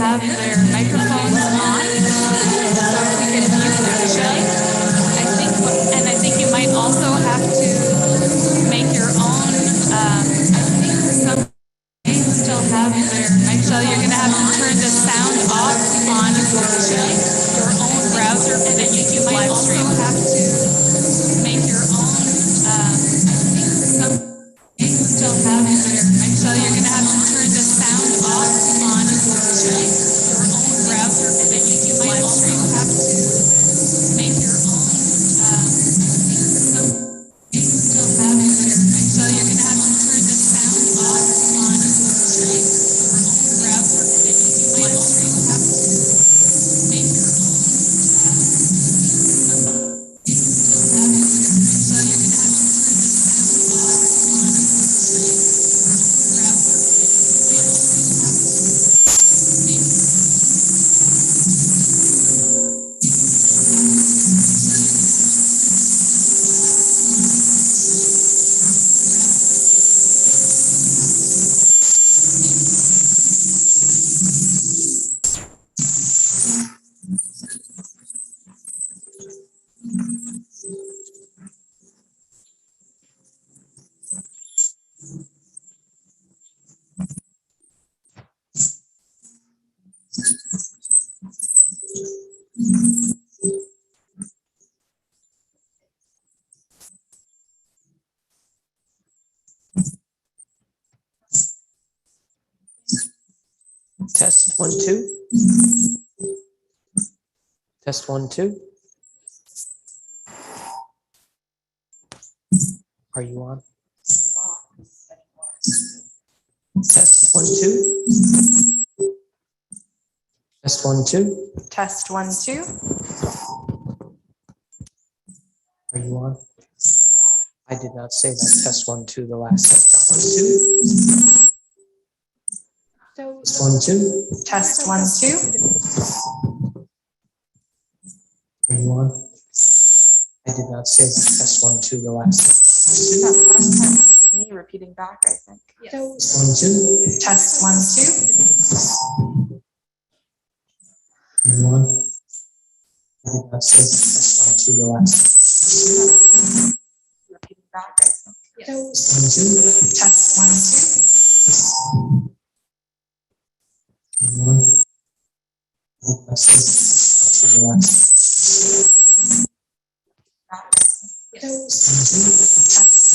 have their microphones on, so if we can mute them, Shelley. I think you might also have to make your own. Some may still have their mic. Shelley, you're gonna have to turn the sound off on your own browser, and then you might also have to make your own. Some may still have their mic. Shelley, you're gonna have to turn the sound off on your own browser, and then you might also have to make your own. Some may still have their mic. Shelley, you're gonna have to turn the sound off on your own browser, and then you might also have to make your own. Test 1 2. Test 1 2. Are you on? Test 1 2. Test 1 2. Test 1 2. Are you on? I did not say that. Test 1 2 the last test. 1 2. Test 1 2. Are you on? I did not say that. Test 1 2 the last test. That's me repeating back, I think. Yes. 1 2. Test 1 2. Are you on? I did not say that. Test 1 2 the last test. Repeating back, I think. Yes. 1 2. Test 1 2. Are you on? I did not say that. Test 1 2 the last test. Back, I think. Yes. Test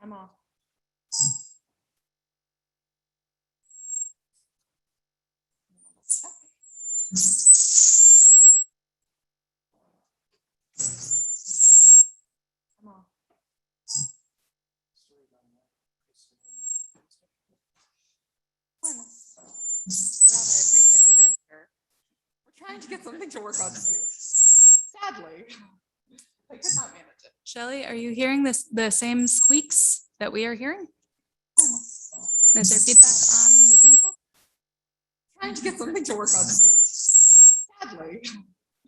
I'm off. I'm off. Rather, I preached in a minister. We're trying to get something to work on soon. Sadly, I could not manage it. Shelley, are you hearing the same squeaks that we are hearing? Is there feedback on the Zoom call? Trying to get something to work on soon. Sadly,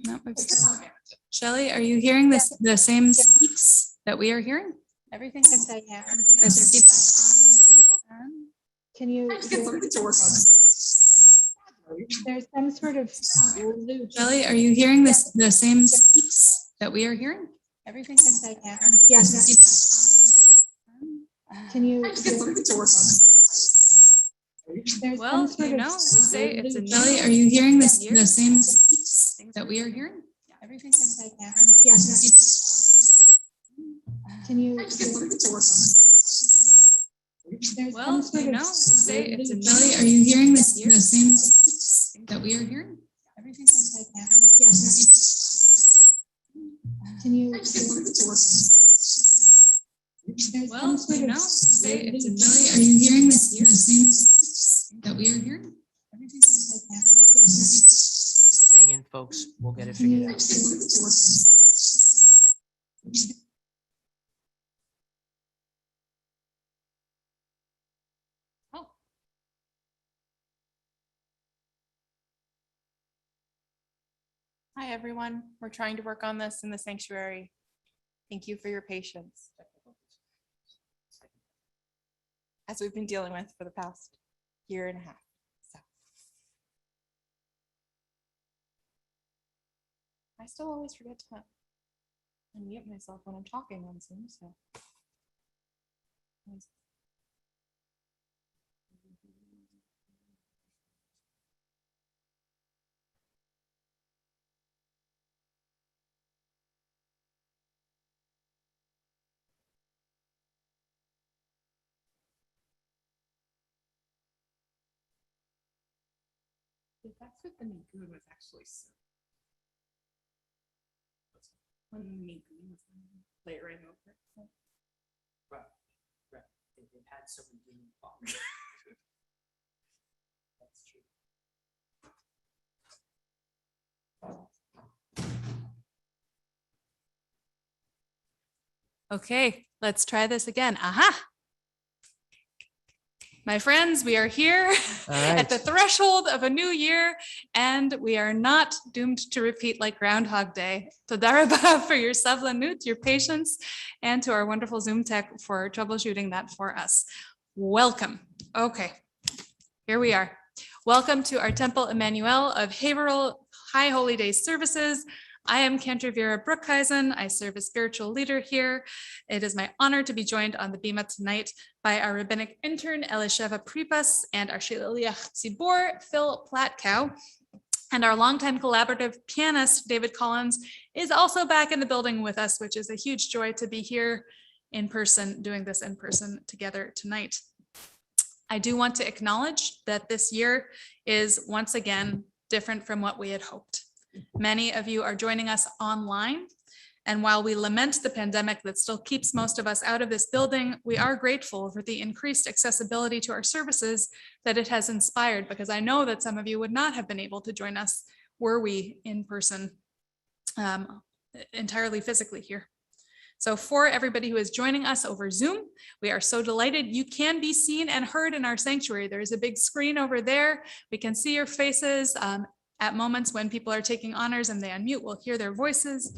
no, I could not manage it. Shelley, are you hearing the same squeaks that we are hearing? Everything. Yes, I am. Is there feedback on the Zoom call? Can you, Trying to get something to work on. there's some sort of loop. Shelley, are you hearing the same squeaks that we are hearing? Everything. Yes, I am. Yes. Can you, Trying to get something to work on. there's Well, some sort you of know, we say it's a loop. Shelley, are you hearing the same squeaks that we are hearing? Everything. Yes, I am. Yes. Can you, Trying to get something to work on. Well, you know, say it's a Kelly, are you hearing this, the same that we are hearing? Everything's like that. Yes. Can you? Well, you know, say it's a Kelly, are you hearing this, the same that we are hearing? Everything's like that. Yes. Hang in, folks. We'll get it Can you? figured out. Oh. Hi, everyone. We're trying to work on this in the sanctuary. Thank you for your patience. As we've been dealing with for the past year and a half. So. I still always forget to unmute myself when I'm talking on Zoom, so. That's what the Nigun was actually. When the Nigun was layering over it. So. Right. They've had so many gaming problems. That's true. Okay, let's try this again. Aha! My friends, we are here at the threshold of a new year, and we are not doomed to repeat like Groundhog Day. Toda rabah for your sablanut, your patience, and to our wonderful Zoom tech for troubleshooting that for us. Welcome. Okay, here we are. Welcome to our Temple Emanu-El of Haverhill High Holy Day services. I am Cantor Vera Brookhuizen. I serve as spiritual leader here. It is my honor to be joined on the Bima tonight by our rabbinic intern, Elisheva Pripas, and our Shililiach Tzibor, Phil Platkow. And our longtime collaborative pianist, David Collins, is also back in the building with us, which is a huge joy to be here in person, doing this in person together tonight. I do want to acknowledge that this year is once again different from what we had hoped. Many of you are joining us online, and while we lament the pandemic that still keeps most of us out of this building, we are grateful for the increased accessibility to our services that it has inspired, because I know that some of you would not have been able to join us were we in person entirely physically here. So for everybody who is joining us over Zoom, we are so delighted. You can be seen and heard in our sanctuary. There is a big screen over there. We can see your faces. At moments when people are taking honors and they unmute, we'll hear their voices.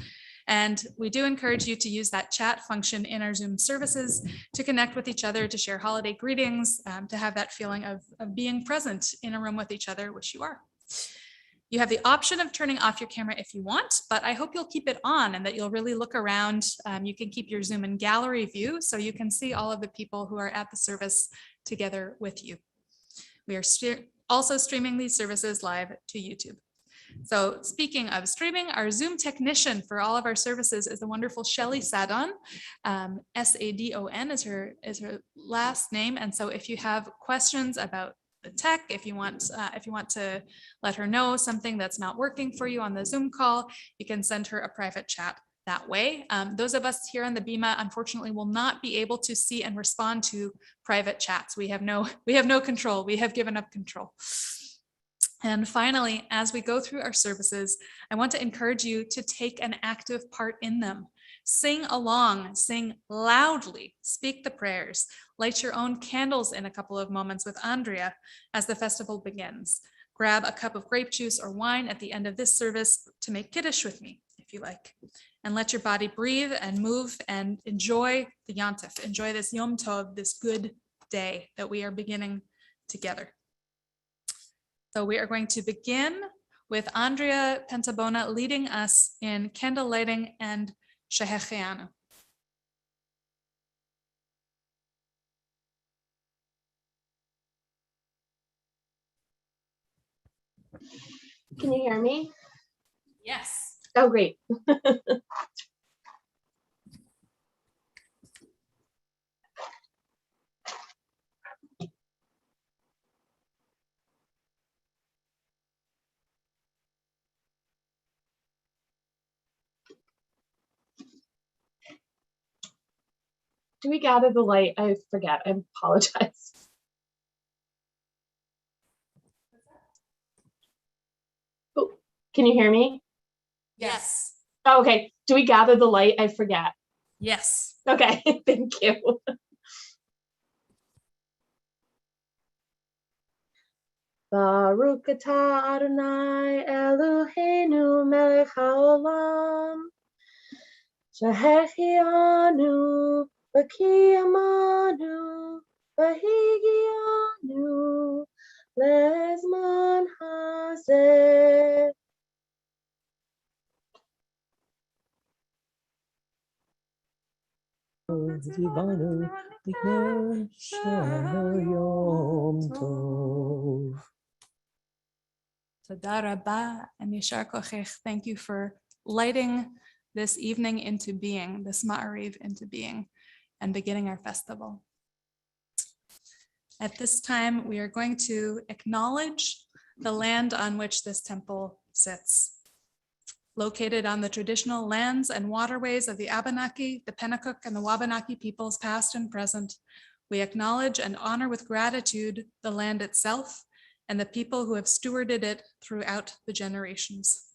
And we do encourage you to use that chat function in our Zoom services to connect with each other, to share holiday greetings, to have that feeling of being present in a room with each other, which you are. You have the option of turning off your camera if you want, but I hope you'll keep it on and that you'll really look around. You can keep your Zoom in gallery view so you can see all of the people who are at the service together with you. We are also streaming these services live to YouTube. So speaking of streaming, our Zoom technician for all of our services is the wonderful Shelly Sadon. S-A-D-O-N is her last name. And so if you have questions about the tech, if you want to let her know something that's not working for you on the Zoom call, you can send her a private chat that way. Those of us here on the Bima, unfortunately, will not be able to see and respond to private chats. We have no control. We have given up control. And finally, as we go through our services, I want to encourage you to take an active part in them. Sing along, sing loudly, speak the prayers, light your own candles in a couple of moments with Andrea as the festival begins. Grab a cup of grape juice or wine at the end of this service to make Kiddush with me, if you like. And let your body breathe and move and enjoy the Yontif. Enjoy this Yom Tov, this good day that we are beginning together. So we are going to begin with Andrea Pentabona leading us in candle lighting and Shehechianu. Can you hear me? Yes. Oh, great. do we gather the light? I forget. I apologize. Oh, can you hear me? Yes. Oh, okay. Do we gather the light? I forget. Yes. Okay, thank you. Baruch atah Adonai Eloheinu melech haolam shehechianu v'kiyamanu v'higianu lezman hazeh. Zivanu Liknei Yom Tov. Toda rabah and yashar kochech. Thank you for lighting this evening into being, this ma'ariv into being, and beginning our festival. At this time, we are going to acknowledge the land on which this temple sits. Located on the traditional lands and waterways of the Abenaki, the Pennacook, and the Wabanaki peoples, past and present, we acknowledge and honor with gratitude the land itself and the people who have stewarded it throughout the generations.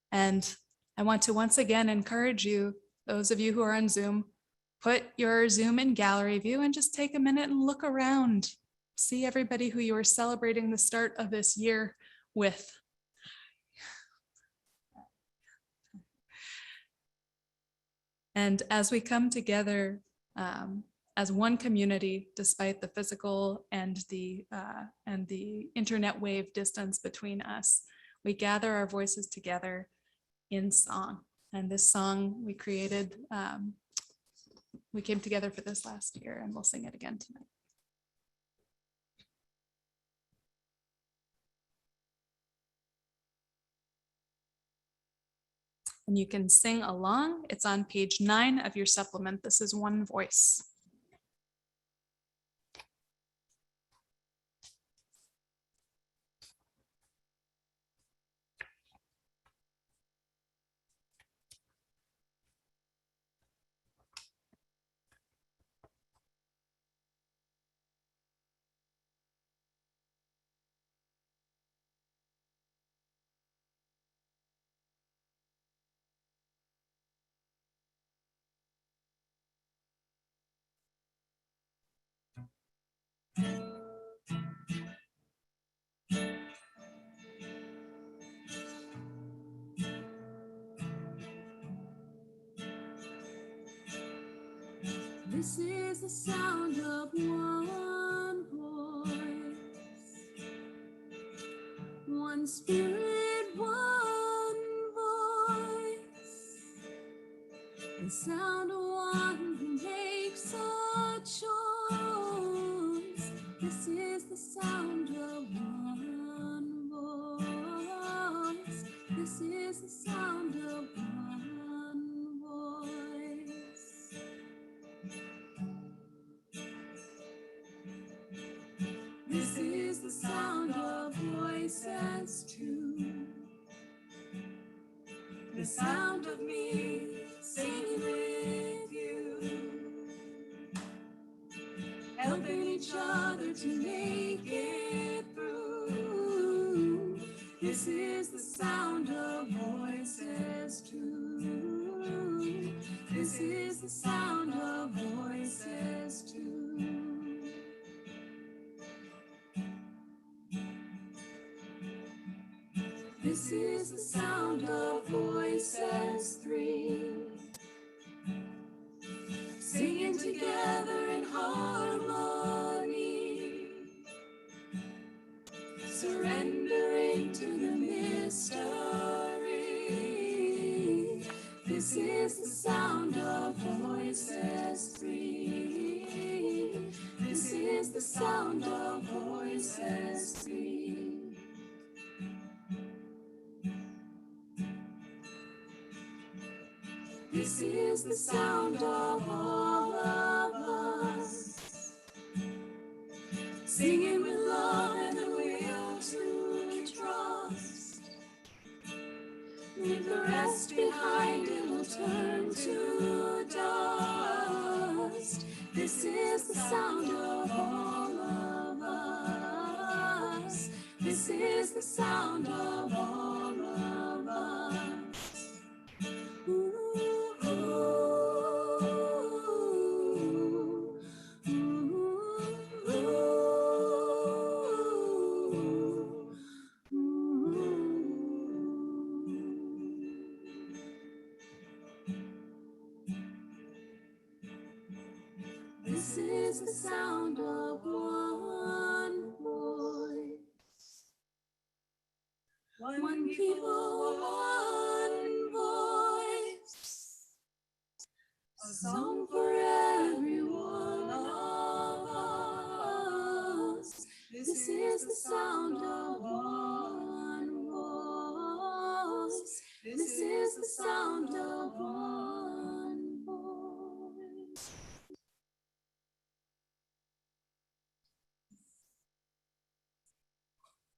And I want to once again encourage you, those of you who are on Zoom, put your Zoom in gallery view and just take a minute and look around. See everybody who you are celebrating the start of this year with. And as we come together as one community, despite the physical and the internet wave distance between us, we gather our voices together in song. And this song we created, we came together for this last year, and we'll sing it again tonight. And you can sing along. It's on page 9 of your supplement. This is one voice. This is the sound of one voice, one spirit, one voice, the sound of one who makes a choice. This is the sound of one voice. This is the sound of one voice. This is the sound of voices two. The sound of me singing with you, helping each other to make it through. This is the sound of voices two. This is the sound of voices two. This is the sound of voices three, singing together in harmony, surrendering to the mystery. This is the sound of voices three. This is the sound of voices three. This is the sound of all of us, singing with love and the will to trust. Leave the rest behind, it will turn to dust. This is the sound of all of us. This is the sound of all of us. Ooh, ooh, ooh, This is the sound of one voice. One people, one voice. A song for every one of us. This is the sound of one voice. This is the sound of one voice.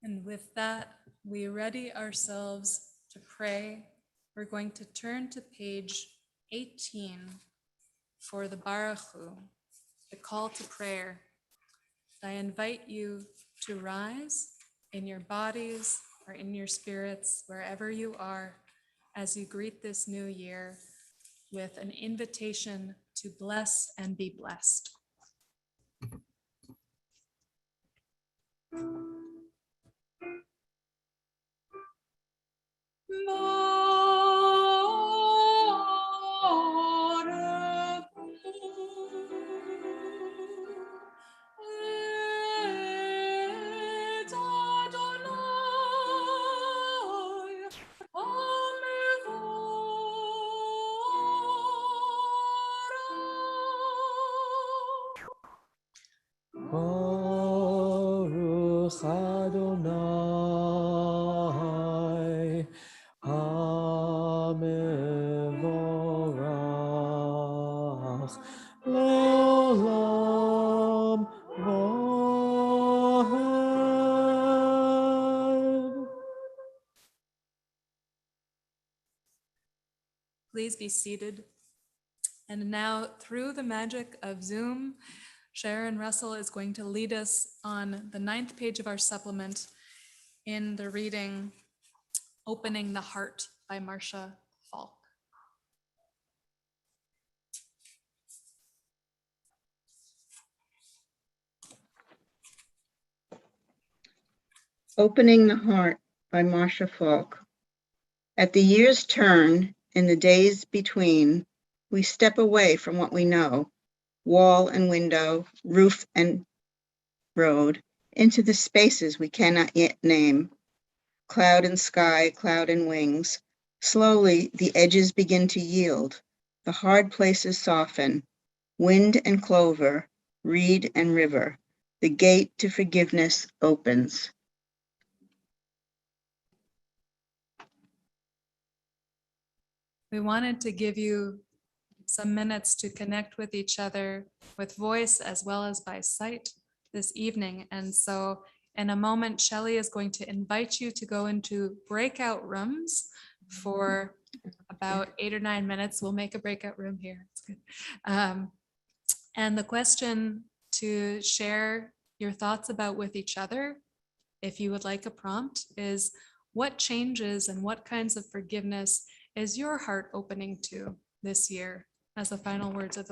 And with that, we ready ourselves to pray. We're going to turn to page 18 for the Baruchu, the call to prayer. I invite you to rise in your bodies or in your spirits, wherever you are, as you greet this new year with an invitation to bless and be blessed. Baruch Adonai HaMevorach Le'olam Vahed. Please be seated. And now, through the magic of Zoom, Sharon Russell is going to lead us on the 9th page of our supplement in the reading Opening the Heart by Marcia Falk. Opening the Heart by Marcia Falk. At the year's turn, in the days between, we step away from what we know, wall and window, roof and road, into the spaces we cannot yet name. Cloud and sky, cloud and wings. Slowly, the edges begin to yield. The hard places soften. Wind and clover, reed and river. The gate to forgiveness opens. We wanted to give you some minutes to connect with each other with voice as well as by sight this evening. And so in a moment, Shelley is going to invite you to go into breakout rooms for about 8 or 9 minutes. We'll make a breakout room here. It's good. And the question to share your thoughts about with each other, if you would like a prompt, is what changes and what kinds of forgiveness is your heart opening to this year, as the final words of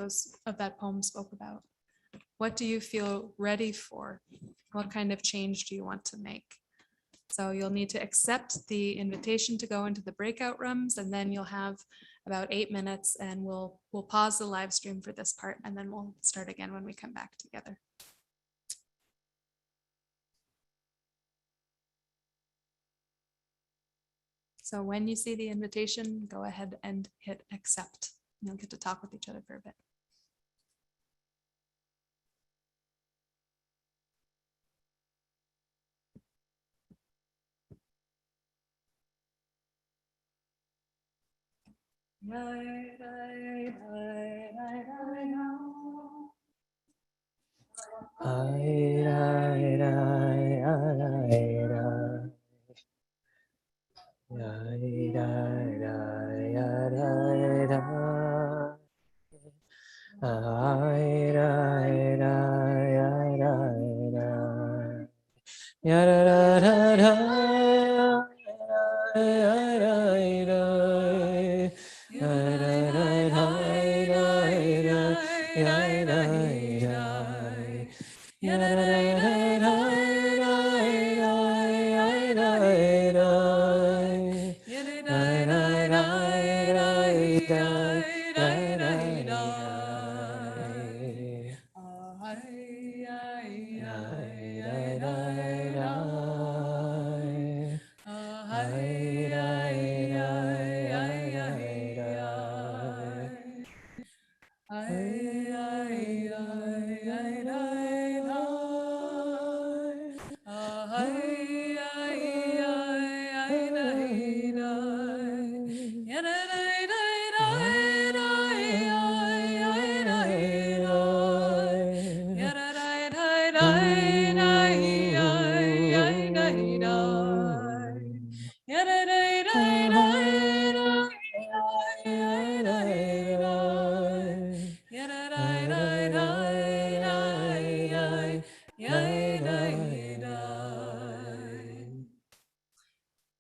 that poem spoke about? What do you feel ready for? What kind of change do you want to make? So you'll need to accept the invitation to go into the breakout rooms, and then you'll have about 8 minutes, and we'll pause the live stream for this part, and then we'll start again when we come back together. So when you see the invitation, go ahead and hit accept. You'll get to talk with each other for a bit.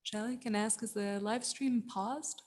Shelley, can I ask, is the live stream paused?